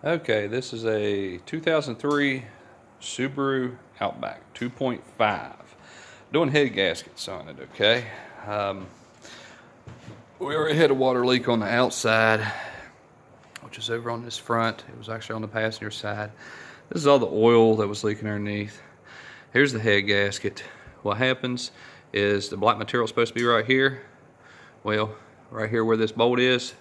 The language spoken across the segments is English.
Okay, this is a 2003 Subaru Outback 2.5. Doing head gaskets on it, okay? We already had a water leak on the outside, which is over on this front. It was actually on the passenger side. This is all the oil that was leaking underneath. Here's the head gasket. What happens is the black material is supposed to be right here. Well, right here where this bolt is,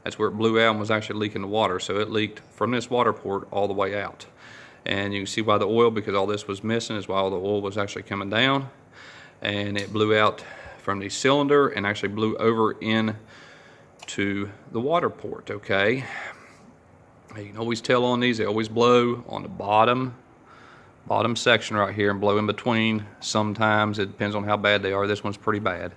that's where it blew out and was actually leaking the water. So it leaked from this water port all the way out. And you can see why the oil, because all this was missing, is why all the oil was actually coming down. And it blew out from the cylinder and actually blew over in to the water port, okay? You can always tell on these, they always blow on the bottom section right here and blow in between. Sometimes it depends on how bad they are. This one's pretty bad.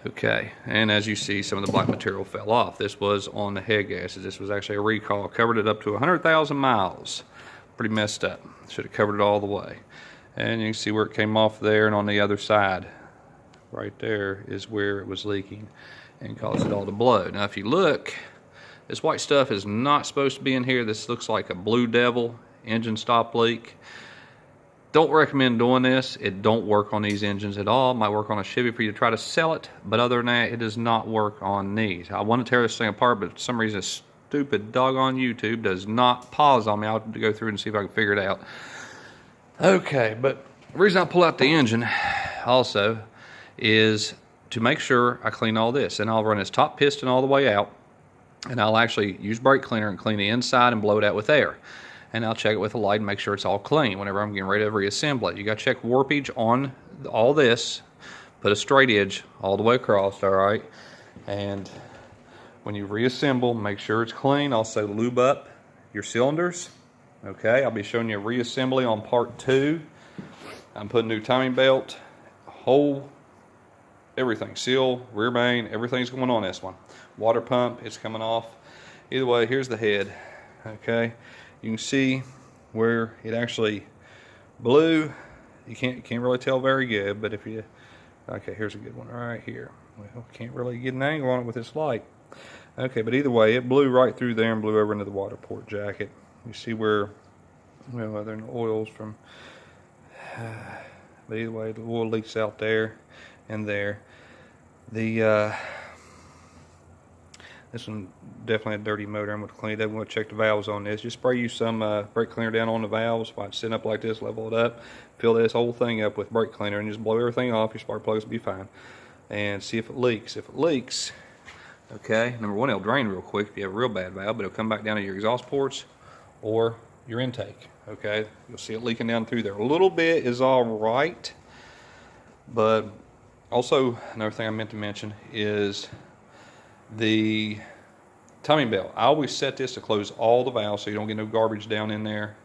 Okay, and as you see, some of the black material fell off. This was on the head gaskets. This was actually a recall. Covered it up to 100,000 miles. Pretty messed up. Should have covered it all the way. And you can see where it came off there, and on the other side, right there, is where it was leaking and caused it all to blow. Now, if you look, this white stuff is not supposed to be in here. This looks like a Blue Devil engine stop leak. Don't recommend doing this. It don't work on these engines at all. It might work on a Chevy for you to try to sell it, but other than that, it does not work on these. I want to tear this thing apart, but for some reason, this stupid doggone YouTube does not pause on me. I'll have to go through and see if I can figure it out. Okay, but the reason I pull out the engine also is to make sure I clean all this. And I'll run this top piston all the way out, and I'll actually use brake cleaner and clean the inside and blow it out with air. And I'll check it with a light and make sure it's all clean whenever I'm getting ready to reassemble it. You got to check warpage on all this. Put a straight edge all the way across, all right? And when you reassemble, make sure it's clean. Also lube up your cylinders. Okay, I'll be showing you a reassembly on part 2. I'm putting new timing belt, hole, everything, seal, rear main, everything's going on this one. Water pump, it's coming off. Either way, here's the head, okay? You can see where it actually blew. You can't really tell very good, but if you, okay, here's a good one right here. Well, can't really get an angle on it with this light. Okay, but either way, it blew right through there and blew over into the water port jacket. You see where, well, there are no oils from, but either way, the oil leaks out there and there. This one definitely a dirty motor. I'm going to clean it up. I'm going to check the valves on this. Just spray you some brake cleaner down on the valves while it's sitting up like this, level it up, fill this whole thing up with brake cleaner, and just blow everything off. Your spark plugs will be fine. And see if it leaks. If it leaks, okay, number one, it'll drain real quick if you have a real bad valve, but it'll come back down to your exhaust ports or your intake, okay? You'll see it leaking down through there. A little bit is all right, but also another thing I meant to mention is the timing belt. I always set this to close all the valves so you don't get no garbage down in there.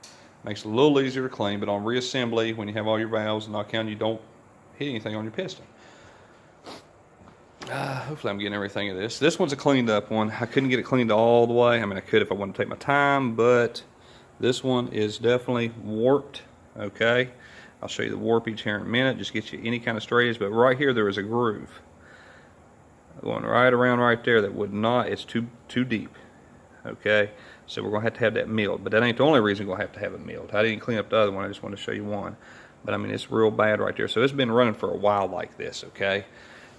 Makes it a little easier to clean, but on reassembly, when you have all your valves knocked down, you don't hit anything on your piston. Hopefully I'm getting everything of this. This one's a cleaned up one. I couldn't get it cleaned all the way. I mean, I could if I wanted to take my time, but this one is definitely warped, okay? I'll show you the warpage here in a minute, just get you any kind of straight edge, but right here there is a groove going right around right there that would not, it's too deep, okay? So we're going to have that milled, but that ain't the only reason we're going to have it milled. I didn't clean up the other one, I just want to show you one. But I mean, it's real bad right there. So it's been running for a while like this, okay?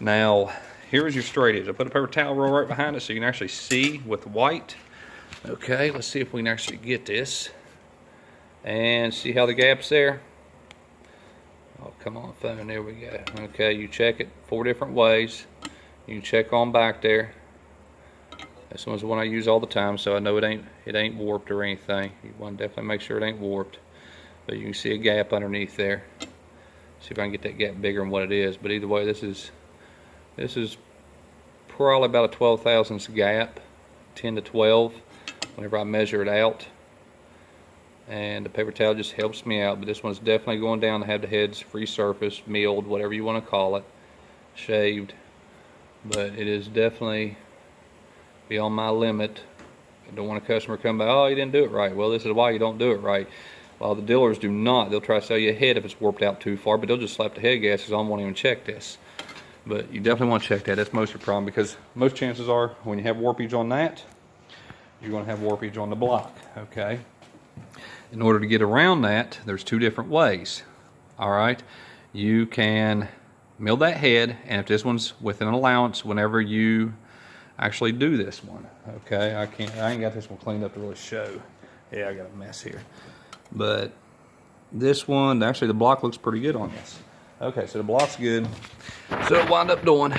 Now, here is your straight edge. I put a paper towel roll right behind it so you can actually see with white. Okay, let's see if we can actually get this. And see how the gap's there? Oh, come on, phone, there we go. Okay, you check it 4 different ways. You can check on back there. This one's the one I use all the time, so I know it ain't warped or anything. You want to definitely make sure it ain't warped. But you can see a gap underneath there. See if I can get that gap bigger than what it is. But either way, this is probably about a 12 thousandths gap, 10 to 12, whenever I measure it out. And the paper towel just helps me out. But this one's definitely going down to have the heads resurfaced, milled, whatever you want to call it, shaved. But it is definitely beyond my limit. I don't want a customer to come back, oh, you didn't do it right. Well, this is why you don't do it right. While the dealers do not, they'll try to sell you a head if it's warped out too far, but they'll just slap the head gaskets on, won't even check this. But you definitely want to check that. That's most of your problem, because most chances are when you have warpage on that, you're going to have warpage on the block, okay? In order to get around that, there's two different ways, all right? You can mill that head, and if this one's within an allowance, whenever you actually do this one, okay? I ain't got this one cleaned up to really show. Yeah, I got a mess here. But this one, actually the block looks pretty good on this. Okay, so the block's good. So what I wind up doing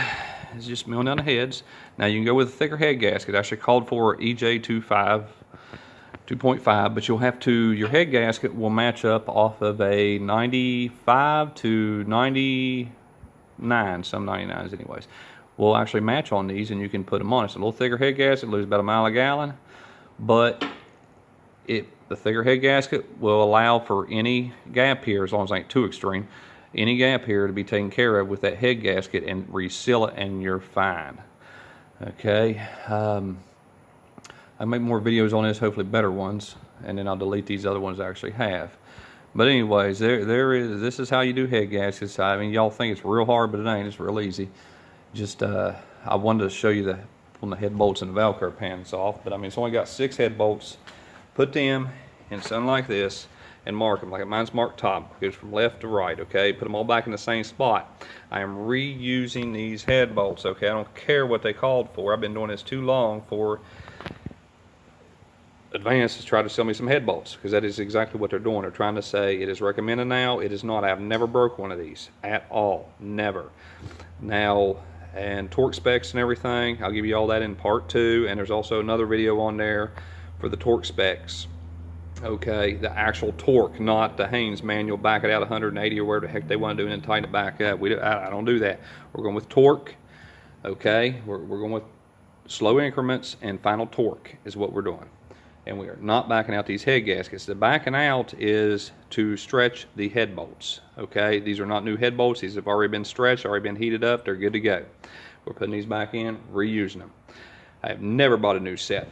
is just milling down the heads. Now you can go with a thicker head gasket. I actually called for EJ 2.5, but you'll have to, your head gasket will match up off of a 95 to 99, some 99s anyways. Will actually match on these, and you can put them on. It's a little thicker head gasket, loses about a mile a gallon, but the thicker head gasket will allow for any gap here, as long as it ain't too extreme, any gap here to be taken care of with that head gasket and reseal it, and you're fine. Okay. I'll make more videos on this, hopefully better ones, and then I'll delete these other ones I actually have. But anyways, this is how you do head gaskets. I mean, y'all think it's real hard, but it ain't. It's real easy. Just I wanted to show you when the head bolts and the valve curve pans off, but I mean, it's only got 6 head bolts. Put them in something like this and mark them. Like mine's marked top, goes from left to right, okay? Put them all back in the same spot. I am reusing these head bolts, okay? I don't care what they called for. I've been doing this too long for Advance to try to sell me some head bolts, because that is exactly what they're doing. They're trying to say it is recommended now. It is not. I've never broke one of these at all. Never. Now, and torque specs and everything, I'll give you all that in part 2, and there's also another video on there for the torque specs. Okay, the actual torque, not the Haynes manual, back it out 180 or whatever the heck they want to do and then tighten it back up. I don't do that. We're going with torque. Okay, we're going with slow increments, and final torque is what we're doing. And we are not backing out these head gaskets. The backing out is to stretch the head bolts. Okay, these are not new head bolts. These have already been stretched, already been heated up. They're good to go. We're putting these back in, reusing them. I have never bought a new set.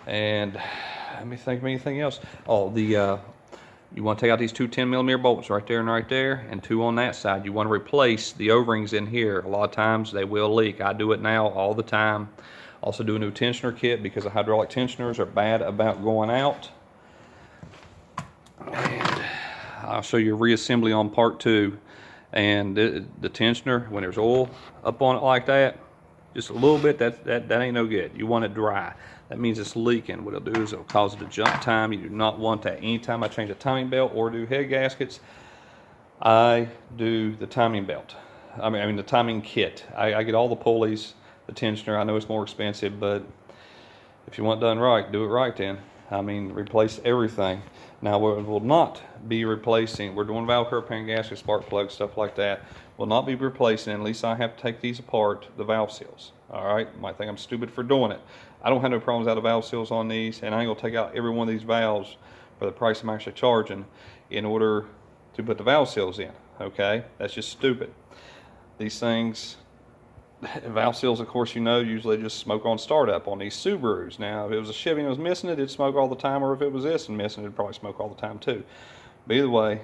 And let me think of anything else. Oh, you want to take out these 2 10mm bolts right there and right there, and 2 on that side. You want to replace the O-rings in here. A lot of times they will leak. I do it now all the time. Also do a new tensioner kit, because the hydraulic tensioners are bad about going out. And I'll show you a reassembly on part 2. And the tensioner, when there's oil up on it like that, just a little bit, that ain't no good. You want it dry. That means it's leaking. What it'll do is it'll cause it to jump time. You do not want that. Anytime I change a timing belt or do head gaskets, I do the timing belt. I mean the timing kit. I get all the pulleys, the tensioner. I know it's more expensive, but if you want it done right, do it right then. I mean, replace everything. Now, we will not be replacing, we're doing valve curve pan gasket, spark plugs, stuff like that. Will not be replacing, at least I have to take these apart, the valve seals. All right, you might think I'm stupid for doing it. I don't have no problems out of valve seals on these, and I ain't gonna take out every one of these valves for the price I'm actually charging in order to put the valve seals in. Okay, that's just stupid. These things, valve seals, of course, you know, usually just smoke on startup on these Subarus. Now, if it was a Chevy and it was missing it, it'd smoke all the time, or if it was this and missing it, it'd probably smoke all the time too. But either way,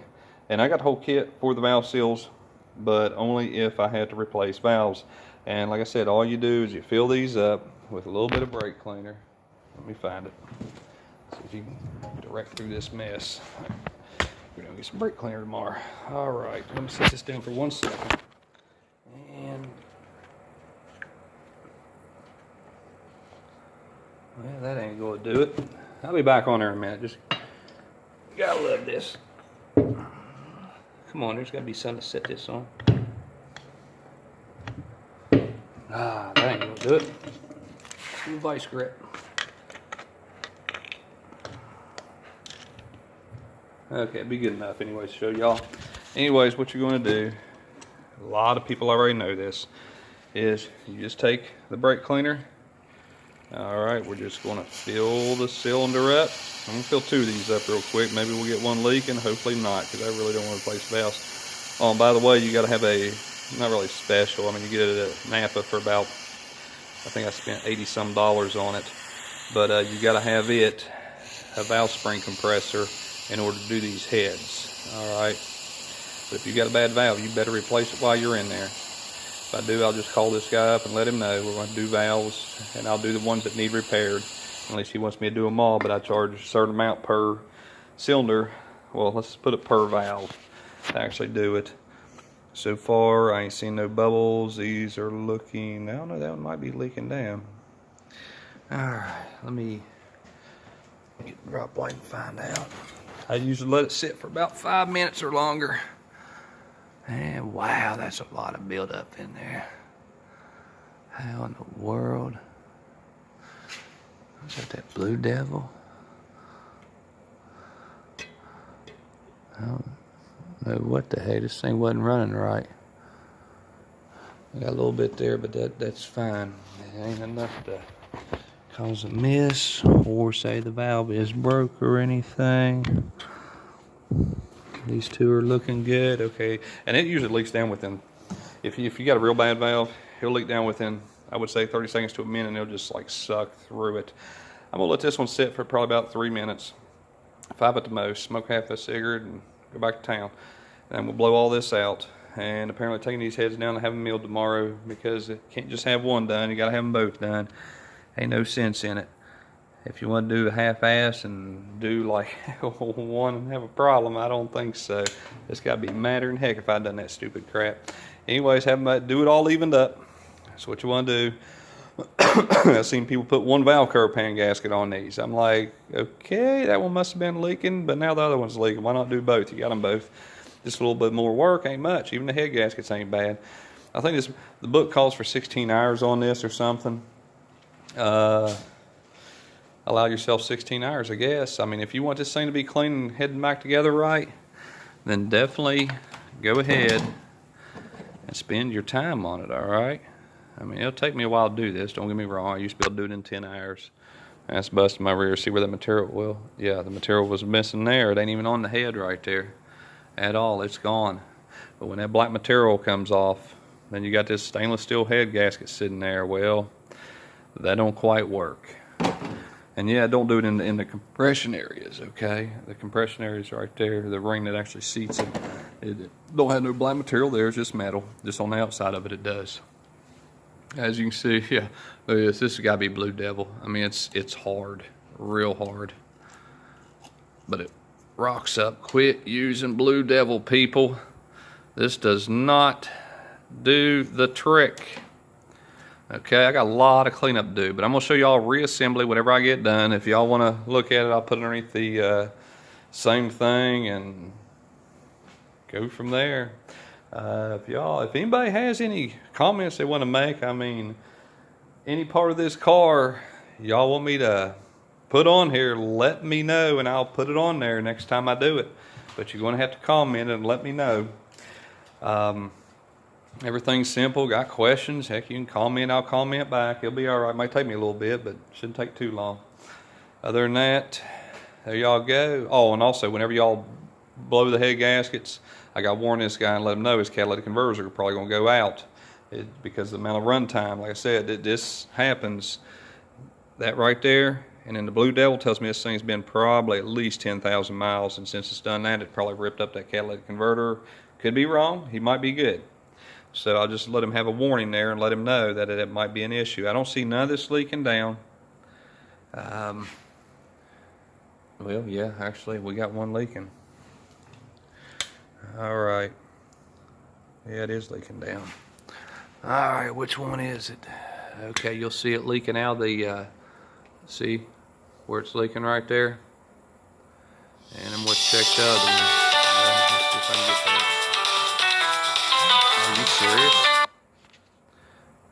and I got the whole kit for the valve seals, but only if I had to replace valves. And like I said, all you do is you fill these up with a little bit of brake cleaner. Let me find it. See if you can direct through this mess. We're gonna get some brake cleaner tomorrow. All right, let me set this down for 1 second. And well, that ain't gonna do it. I'll be back on there in a minute. Just gotta love this. Come on, there's gotta be something to set this on. Ah, that ain't gonna do it. New vice grip. Okay, it'd be good enough anyways to show y'all. Anyways, what you're gonna do, a lot of people already know this, is you just take the brake cleaner. All right, we're just gonna fill the cylinder up. I'm gonna fill 2 of these up real quick. Maybe we'll get one leaking, hopefully not, because I really don't want to replace valves. Oh, and by the way, you gotta have a, not really special, I mean, you get it at Napa for about, I think I spent $80 some on it. But you gotta have it, a valve spring compressor, in order to do these heads. All right, but if you got a bad valve, you better replace it while you're in there. If I do, I'll just call this guy up and let him know we're going to do valves, and I'll do the ones that need repaired. At least he wants me to do them all, but I charge a certain amount per cylinder. Well, let's put it per valve to actually do it. So far, I ain't seen no bubbles. These are looking, I don't know, that one might be leaking down. Alright, let me get the drop light and find out. I usually let it sit for about 5 minutes or longer. And wow, that's a lot of buildup in there. How in the world? Is that Blue Devil? I don't know what the heck. This thing wasn't running right. I got a little bit there, but that's fine. It ain't enough to cause a miss or say the valve is broke or anything. These two are looking good. Okay, and it usually leaks down within, if you got a real bad valve, it'll leak down within, I would say 30 seconds to a minute, and it'll just like suck through it. I'm gonna let this one sit for probably about 3 minutes, 5 at the most, smoke half a cigarette and go back to town. And we'll blow all this out. And apparently taking these heads down and have them milled tomorrow, because it can't just have one done, you gotta have them both done. Ain't no sense in it. If you want to do a half-ass and do like one and have a problem, I don't think so. It's got to be madder than heck if I'd done that stupid crap. Anyways, have them do it all evened up. That's what you want to do. I've seen people put one valve cover pan gasket on these. I'm like, okay, that one must have been leaking, but now the other one's leaking. Why not do both? You got them both. Just a little bit more work, ain't much. Even the head gaskets ain't bad. I think the book calls for 16 hours on this or something. Allow yourself 16 hours, I guess. I mean, if you want this thing to be clean and heading back together right, then definitely go ahead and spend your time on it, all right? I mean, it'll take me a while to do this, don't get me wrong. I used to be able to do it in 10 hours. That's busting my rear. See where that material, well, yeah, the material was missing there. It ain't even on the head right there at all. It's gone. But when that black material comes off, then you got this stainless steel head gasket sitting there. Well, that don't quite work. And yeah, don't do it in the compression areas, okay? The compression areas right there, the ring that actually seats it. It don't have no black material there, it's just metal. Just on the outside of it, it does. As you can see, yeah, this has got to be Blue Devil. I mean, it's hard, real hard. But it rocks up. Quit using Blue Devil, people. This does not do the trick. Okay, I got a lot of cleanup to do, but I'm going to show y'all reassembly whenever I get done. If y'all want to look at it, I'll put it underneath the same thing and go from there. If anybody has any comments they want to make, I mean, any part of this car y'all want me to put on here, let me know and I'll put it on there next time I do it. But you're going to have to comment and let me know. Everything's simple. Got questions, heck, you can comment, I'll comment back. It'll be all right. Might take me a little bit, but shouldn't take too long. Other than that, there y'all go. Oh, and also, whenever y'all blow the head gaskets, I got to warn this guy and let him know his catalytic converters are probably going to go out because of the amount of run time. Like I said, this happens. That right there, and then the Blue Devil tells me this thing's been probably at least 10,000 miles, and since it's done that, it probably ripped up that catalytic converter. Could be wrong. He might be good. So I'll just let him have a warning there and let him know that it might be an issue. I don't see none of this leaking down. Well, yeah, actually, we got one leaking. All right. Yeah, it is leaking down. All right, which one is it? Okay, you'll see it leaking out of the, see where it's leaking right there? And then we'll check the other one. Let's see if I can get that. Are you serious?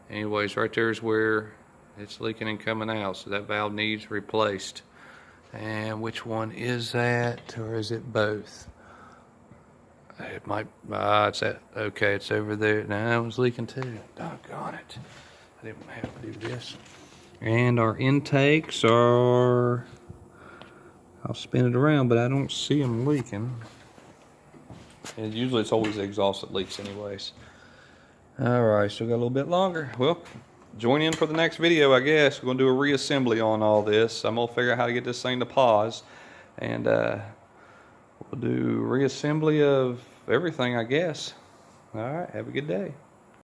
Anyways, right there is where it's leaking and coming out, so that valve needs replaced. And which one is that, or is it both? It might, it's that, okay, it's over there. Now it was leaking too. Doggone it. I didn't have to do this. And our intakes are, I'll spin it around, but I don't see them leaking. And usually it's always the exhaust that leaks anyways. Alright, still got a little bit longer. Well, join in for the next video, I guess. We're going to do a reassembly on all this. I'm going to figure out how to get this thing to pause. And we'll do reassembly of everything, I guess. Alright, have a good day.